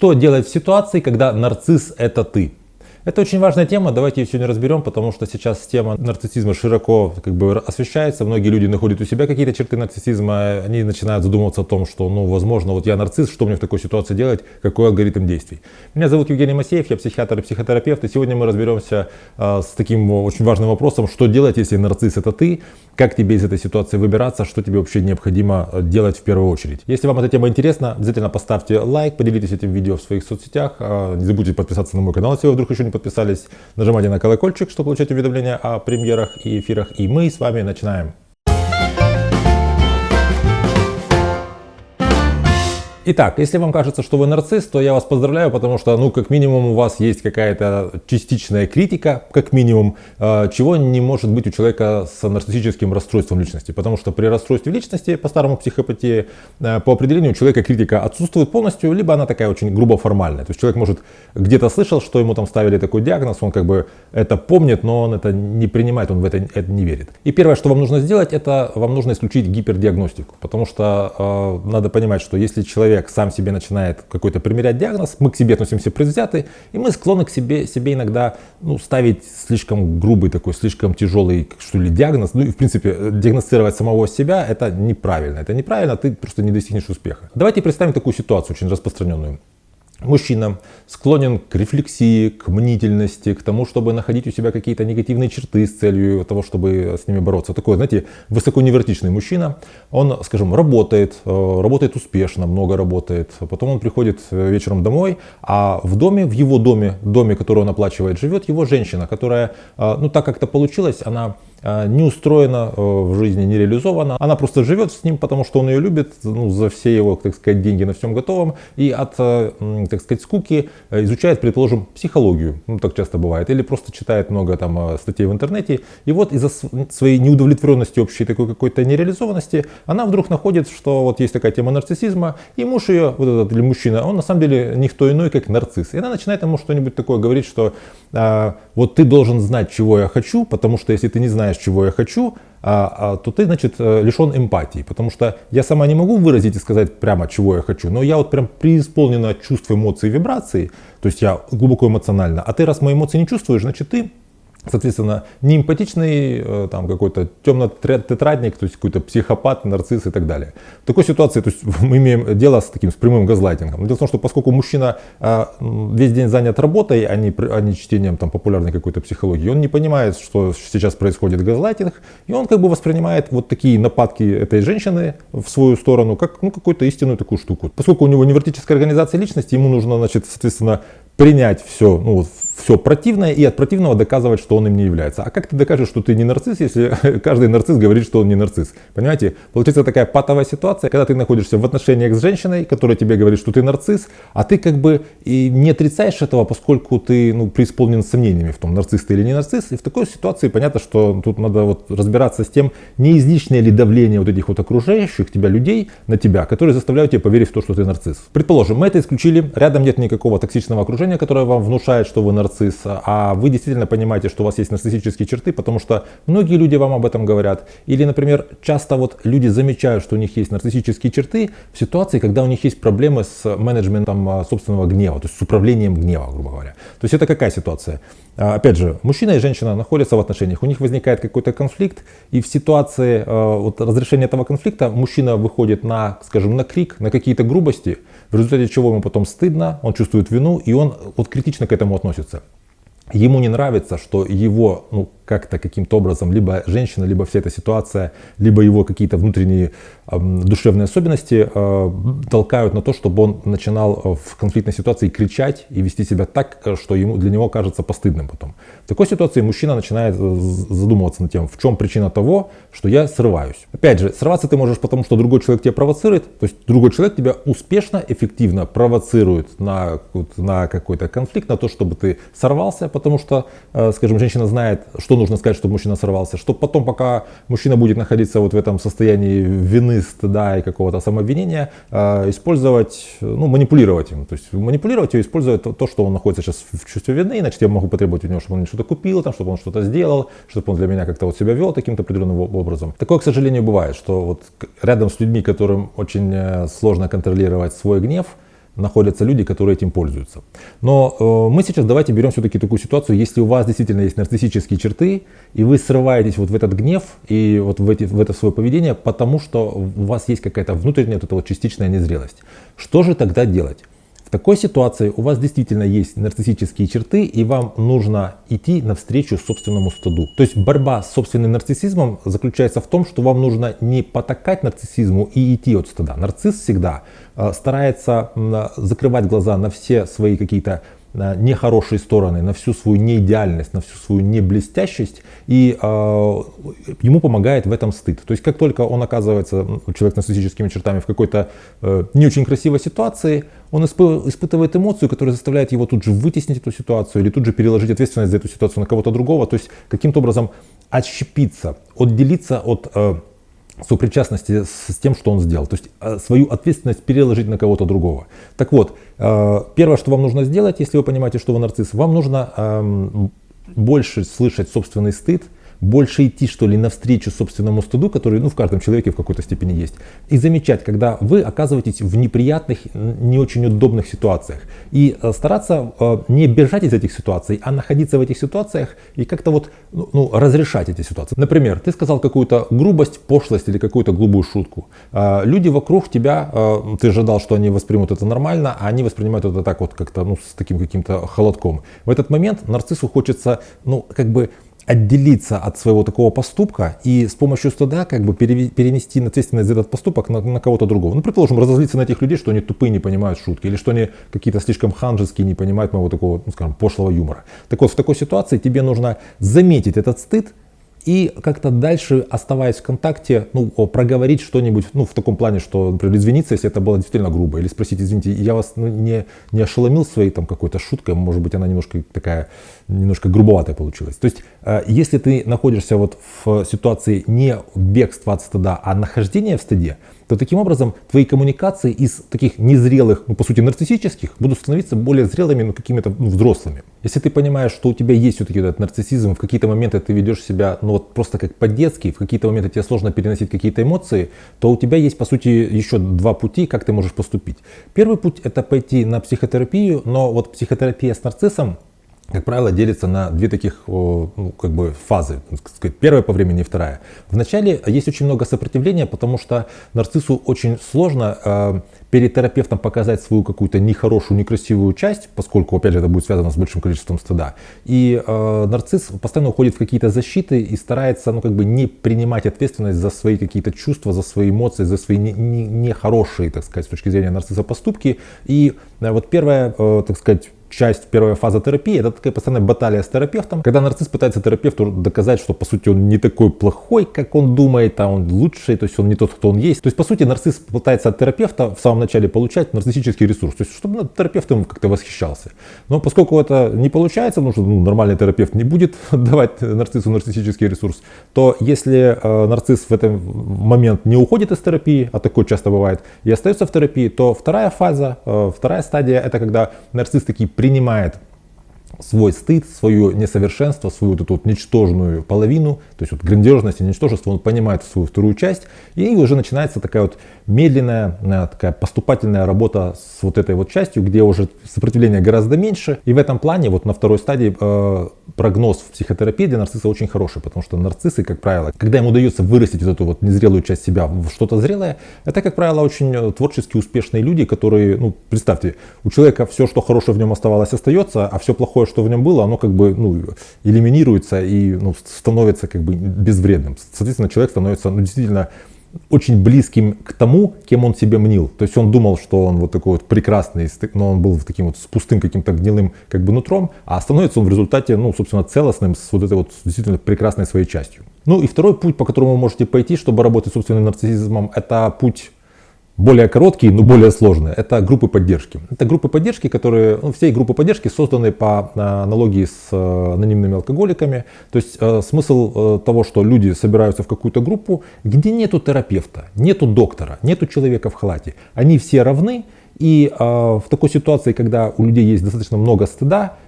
Что делать в ситуации, когда нарцисс это ты? Это очень важная тема, давайте ее сегодня разберем, потому что сейчас тема нарциссизма широко освещается. Многие люди находят у себя какие-то черты нарциссизма, они начинают задумываться о том, что, возможно, вот я нарцисс, что мне в такой ситуации делать, какой алгоритм действий. Меня зовут Евгений Масеев, я психиатр и психотерапевт, и сегодня мы разберемся с таким очень важным вопросом, что делать, если нарцисс это ты, как тебе из этой ситуации выбираться, что тебе вообще необходимо делать в первую очередь. Если вам эта тема интересна, обязательно поставьте лайк, поделитесь этим видео в своих соцсетях, не забудьте подписаться на мой канал, если вы вдруг еще не подписались, нажимайте на колокольчик, чтобы получать уведомления о премьерах и эфирах, и мы с вами начинаем. Итак, если вам кажется, что вы нарцисс, то я вас поздравляю, потому что, как минимум, у вас есть какая-то частичная критика, как минимум, чего не может быть у человека с нарциссическим расстройством личности. Потому что при расстройстве личности, по-старому психопатии, по определению у человека критика отсутствует полностью, либо она такая очень грубо формальная. То есть человек, может, где-то слышал, что ему там ставили такой диагноз, он как бы это помнит, но он это не принимает, он в это не верит. И первое, что вам нужно сделать, это вам нужно исключить гипердиагностику. Потому что надо понимать, что если человек сам себе начинает какой-то примерять диагноз, мы к себе относимся предвзято, и мы склонны к себе иногда ставить слишком грубый такой, слишком тяжелый, что ли, диагноз. И в принципе диагностировать самого себя это неправильно. Это неправильно, ты просто не достигнешь успеха. Давайте представим такую ситуацию, очень распространенную. Мужчина склонен к рефлексии, к мнительности, к тому, чтобы находить у себя какие-то негативные черты с целью того, чтобы с ними бороться. Такой, знаете, высоконевротичный мужчина. Он, скажем, работает успешно, много работает. Потом он приходит вечером домой, а в его доме, который он оплачивает, живет его женщина, которая, так как-то получилось, она не устроена в жизни, не реализована. Она просто живет с ним, потому что он ее любит, за все его, так сказать, деньги на всем готовом. И от, так сказать, скуки изучает, предположим, психологию. Так часто бывает. Или просто читает много там статей в интернете. И вот из-за своей неудовлетворенности, общей такой какой-то нереализованности, она вдруг находит, что вот есть такая тема нарциссизма. И муж ее, вот этот или мужчина, он на самом деле никто иной, как нарцисс. И она начинает ему что-нибудь такое говорить, что вот ты должен знать, чего я хочу, потому что если ты не знаешь, чего я хочу, то ты, значит, лишен эмпатии. Потому что я сама не могу выразить и сказать прямо, чего я хочу, но я вот прям преисполнена чувств, эмоций, вибраций, то есть я глубоко эмоционально. А ты, раз мои эмоции не чувствуешь, значит, ты, соответственно, неэмпатичный, там какой-то темно-тетрадник, то есть какой-то психопат, нарцисс и так далее. В такой ситуации, то есть мы имеем дело с прямым газлайтингом. Но дело в том, что поскольку мужчина весь день занят работой, а не чтением там популярной какой-то психологии, он не понимает, что сейчас происходит газлайтинг, и он как бы воспринимает вот такие нападки этой женщины в свою сторону как какую-то истинную такую штуку. Поскольку у него невротическая организация личности, ему нужно, значит, соответственно, принять все, все противное и от противного доказывать, что он им не является. А как ты докажешь, что ты не нарцисс, если каждый нарцисс говорит, что он не нарцисс? Понимаете? Получается такая патовая ситуация, когда ты находишься в отношениях с женщиной, которая тебе говорит, что ты нарцисс, а ты как бы и не отрицаешь этого, поскольку ты преисполнен сомнениями в том, нарцисс ты или не нарцисс. И в такой ситуации понятно, что тут надо разбираться с тем, не излишнее ли давление вот этих вот окружающих тебя людей на тебя, которые заставляют тебя поверить в то, что ты нарцисс. Предположим, мы это исключили, рядом нет никакого токсичного окружения, которое вам внушает, что вы нарцисс, а вы действительно понимаете, что у вас есть нарциссические черты, потому что многие люди вам об этом говорят. Или, например, часто вот люди замечают, что у них есть нарциссические черты в ситуации, когда у них есть проблемы с менеджментом собственного гнева, то есть с управлением гнева, грубо говоря. То есть это какая ситуация? Опять же, мужчина и женщина находятся в отношениях, у них возникает какой-то конфликт, и в ситуации разрешения этого конфликта мужчина выходит на, скажем, на крик, на какие-то грубости, в результате чего ему потом стыдно, он чувствует вину, и он критично к этому относится. Ему не нравится, что его как-то каким-то образом либо женщина, либо вся эта ситуация, либо его какие-то внутренние душевные особенности толкают на то, чтобы он начинал в конфликтной ситуации кричать и вести себя так, что для него кажется постыдным потом. В такой ситуации мужчина начинает задумываться над тем, в чем причина того, что я срываюсь. Опять же, срываться ты можешь потому, что другой человек тебя провоцирует, то есть другой человек тебя успешно, эффективно провоцирует на какой-то конфликт, на то, чтобы ты сорвался, потому что, скажем, женщина знает, что нужно сказать, чтобы мужчина сорвался, чтобы потом, пока мужчина будет находиться в этом состоянии вины, стыда и какого-то самообвинения, использовать, манипулировать им. То есть манипулировать и использовать то, что он находится сейчас в чувстве вины, иначе я могу потребовать у него, чтобы он что-то купил, чтобы он что-то сделал, чтобы он для меня как-то себя вел таким-то определенным образом. Такое, к сожалению, бывает, что рядом с людьми, которым очень сложно контролировать свой гнев, находятся люди, которые этим пользуются. Но мы сейчас давайте берем все-таки такую ситуацию, если у вас действительно есть нарциссические черты, и вы срываетесь вот в этот гнев и вот в это свое поведение, потому что у вас есть какая-то внутренняя вот эта вот частичная незрелость. Что же тогда делать? В такой ситуации у вас действительно есть нарциссические черты, и вам нужно идти навстречу собственному стыду. То есть борьба с собственным нарциссизмом заключается в том, что вам нужно не потакать нарциссизму и идти от стыда. Нарцисс всегда старается закрывать глаза на все свои какие-то нехорошие стороны, на всю свою неидеальность, на всю свою неблестящесть, и ему помогает в этом стыд. То есть как только он оказывается, человек с нарциссическими чертами, в какой-то не очень красивой ситуации, он испытывает эмоцию, которая заставляет его тут же вытеснить эту ситуацию или тут же переложить ответственность за эту ситуацию на кого-то другого, то есть каким-то образом отщепиться, отделиться от сопричастности с тем, что он сделал. То есть свою ответственность переложить на кого-то другого. Так вот, первое, что вам нужно сделать, если вы понимаете, что вы нарцисс, вам нужно больше слышать собственный стыд, больше идти, что ли, навстречу собственному стыду, который, в каждом человеке в какой-то степени есть, и замечать, когда вы оказываетесь в неприятных, не очень удобных ситуациях, и стараться не бежать из этих ситуаций, а находиться в этих ситуациях и как-то вот, разрешать эти ситуации. Например, ты сказал какую-то грубость, пошлость или какую-то грубую шутку. Люди вокруг тебя, ты ожидал, что они воспримут это нормально, а они воспринимают это так вот как-то, с таким каким-то холодком. В этот момент нарциссу хочется, отделиться от своего такого поступка и с помощью стыда перенести ответственность за этот поступок на кого-то другого. Предположим, разозлиться на этих людей, что они тупые, не понимают шутки, или что они какие-то слишком ханжеские, не понимают моего такого, пошлого юмора. Так вот, в такой ситуации тебе нужно заметить этот стыд и как-то дальше, оставаясь в контакте, проговорить что-нибудь, в таком плане, что, например, извиниться, если это было действительно грубо, или спросить: извините, я вас не ошеломил своей какой-то шуткой, может быть, она немножко грубоватая получилась. То есть, если ты находишься вот в ситуации не бегства от стыда, а нахождения в стыде, то таким образом твои коммуникации из таких незрелых, по сути, нарциссических, будут становиться более зрелыми, какими-то взрослыми. Если ты понимаешь, что у тебя есть все-таки этот нарциссизм, в какие-то моменты ты ведешь себя просто как по-детски, в какие-то моменты тебе сложно переносить какие-то эмоции, то у тебя есть, по сути, еще два пути, как ты можешь поступить. Первый путь — это пойти на психотерапию, но вот психотерапия с нарциссом, как правило, делится на две таких фазы. Первая по времени и вторая. Вначале есть очень много сопротивления, потому что нарциссу очень сложно перед терапевтом показать свою какую-то нехорошую, некрасивую часть, поскольку, опять же, это будет связано с большим количеством стыда. И нарцисс постоянно уходит в какие-то защиты и старается не принимать ответственность за свои какие-то чувства, за свои эмоции, за свои нехорошие, так сказать, с точки зрения нарцисса поступки. И вот первая, первая фаза терапии — это такая постоянная баталия с терапевтом, когда нарцисс пытается терапевту доказать, что по сути он не такой плохой, как он думает, а он лучший, то есть он не тот, кто он есть. То есть по сути нарцисс пытается от терапевта в самом начале получать нарциссический ресурс, то есть чтобы терапевт им как-то восхищался. Но поскольку это не получается, потому что нормальный терапевт не будет давать нарциссу нарциссический ресурс, то если нарцисс в этот момент не уходит из терапии, а такое часто бывает, и остается в терапии, то вторая фаза, вторая стадия — это когда нарцисс таки принимает свой стыд, свое несовершенство, свою вот эту ничтожную половину, то есть грандиозность и ничтожество, он понимает свою вторую часть, и уже начинается такая медленная, такая поступательная работа с вот этой частью, где уже сопротивление гораздо меньше. И в этом плане, на второй стадии, прогноз в психотерапии для нарцисса очень хороший, потому что нарциссы, как правило, когда им удается вырастить вот эту незрелую часть себя в что-то зрелое, это, как правило, очень творчески успешные люди, которые, представьте, у человека все, что хорошее в нем оставалось, остается, а все плохое, что в нем было, оно элиминируется и становится безвредным. Соответственно, человек становится действительно очень близким к тому, кем он себя мнил. То есть он думал, что он такой прекрасный, но он был таким с пустым каким-то гнилым нутром, а становится он в результате, собственно, целостным с этой действительно прекрасной своей частью. И второй путь, по которому вы можете пойти, чтобы работать с собственным нарциссизмом, это путь более короткий, но более сложный. Это группы поддержки. Это группы поддержки, которые, все группы поддержки созданы по аналогии с анонимными алкоголиками. То есть смысл того, что люди собираются в какую-то группу, где нету терапевта, нету доктора, нету человека в халате. Они все равны, и в такой ситуации, когда у людей есть достаточно много стыда,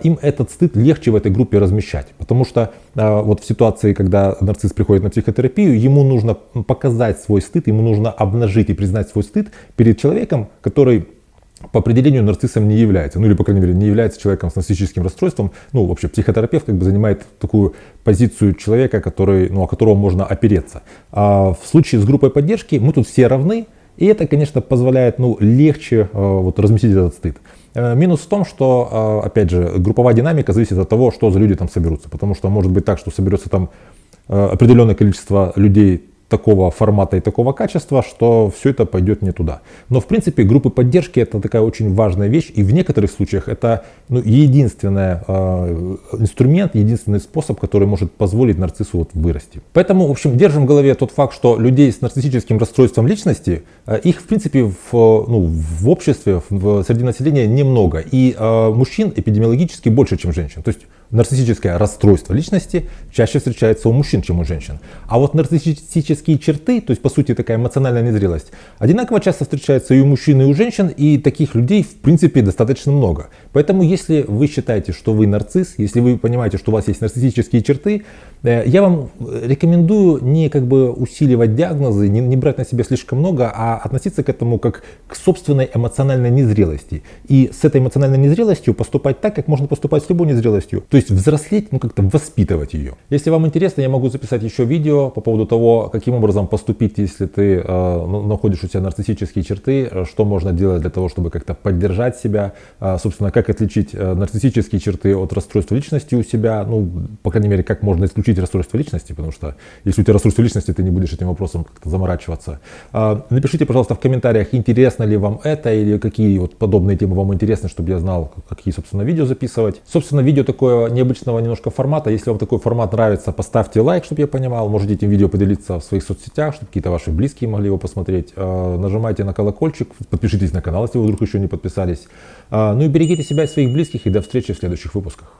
им этот стыд легче в этой группе размещать. Потому что в ситуации, когда нарцисс приходит на психотерапию, ему нужно показать свой стыд, ему нужно обнажить и признать свой стыд перед человеком, который по определению нарциссом не является, ну или, по крайней мере, не является человеком с нарциссическим расстройством. Ну, вообще, психотерапевт как бы занимает такую позицию человека, который, ну, о которого можно опереться. А в случае с группой поддержки мы тут все равны, и это, конечно, позволяет, ну, легче вот разместить этот стыд. Минус в том, что, опять же, групповая динамика зависит от того, что за люди там соберутся. Потому что может быть так, что соберется там определенное количество людей такого формата и такого качества, что все это пойдет не туда. Но в принципе группы поддержки это такая очень важная вещь, и в некоторых случаях это, ну, единственный инструмент, единственный способ, который может позволить нарциссу вот вырасти. Поэтому, в общем, держим в голове тот факт, что людей с нарциссическим расстройством личности, их в принципе в обществе, среди населения немного, и мужчин эпидемиологически больше, чем женщин. То есть нарциссическое расстройство личности чаще встречается у мужчин, чем у женщин. А вот нарциссические черты, то есть по сути такая эмоциональная незрелость, одинаково часто встречается и у мужчин, и у женщин, и таких людей в принципе достаточно много. Поэтому если вы считаете, что вы нарцисс, если вы понимаете, что у вас есть нарциссические черты, я вам рекомендую не как бы усиливать диагнозы, не брать на себя слишком много, а относиться к этому как к собственной эмоциональной незрелости. И с этой эмоциональной незрелостью поступать так, как можно поступать с любой незрелостью. То есть взрослеть, ну как-то воспитывать ее. Если вам интересно, я могу записать еще видео по поводу того, каким образом поступить, если ты находишь у себя нарциссические черты, что можно делать для того, чтобы как-то поддержать себя, собственно, как отличить нарциссические черты от расстройства личности у себя, ну, по крайней мере, как можно исключить расстройство личности, потому что если у тебя расстройство личности, ты не будешь этим вопросом как-то заморачиваться. Напишите, пожалуйста, в комментариях, интересно ли вам это или какие вот подобные темы вам интересны, чтобы я знал, какие, собственно, видео записывать. Собственно, видео такое необычного немножко формата. Если вам такой формат нравится, поставьте лайк, чтобы я понимал. Можете этим видео поделиться в своих соцсетях, чтобы какие-то ваши близкие могли его посмотреть. Нажимайте на колокольчик, подпишитесь на канал, если вы вдруг еще не подписались. Ну и берегите себя и своих близких, и до встречи в следующих выпусках.